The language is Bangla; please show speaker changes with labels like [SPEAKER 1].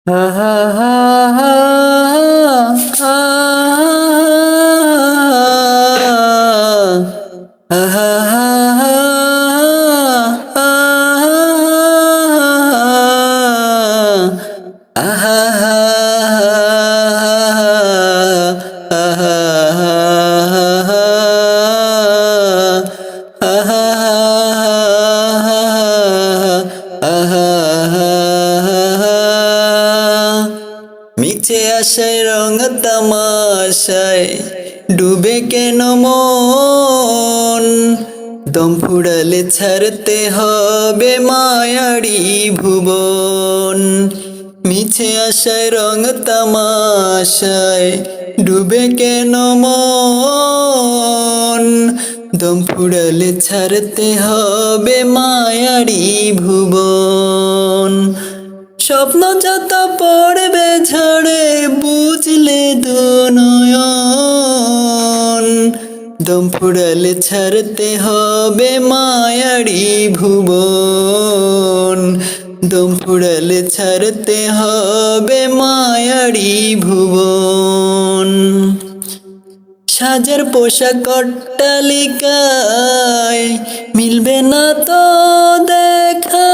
[SPEAKER 1] হা হা হা হা হা হা হা হা মিছে আশায় রং তামাশায় ডুবে কেন মন, দম ফুরালে ছাড়তে হবে মায়ারি ভুবন। মিছে আশায় রং তামাশায় ডুবে কেন মন, দম ফুরালে ছাড়তে হবে মায়ারি ভুবন। স্বপ্ন যত পড়বে ঝড়ে বুঝলে দুনয়ন, দম ফুরালে ছাড়তে হবে মায়ারি ভুবন, দম ফুরালে ছাড়তে হবে মায়ারি ভুবন। সাজের পোশাক অট্টালিকায় মিলবে না তো দেখা,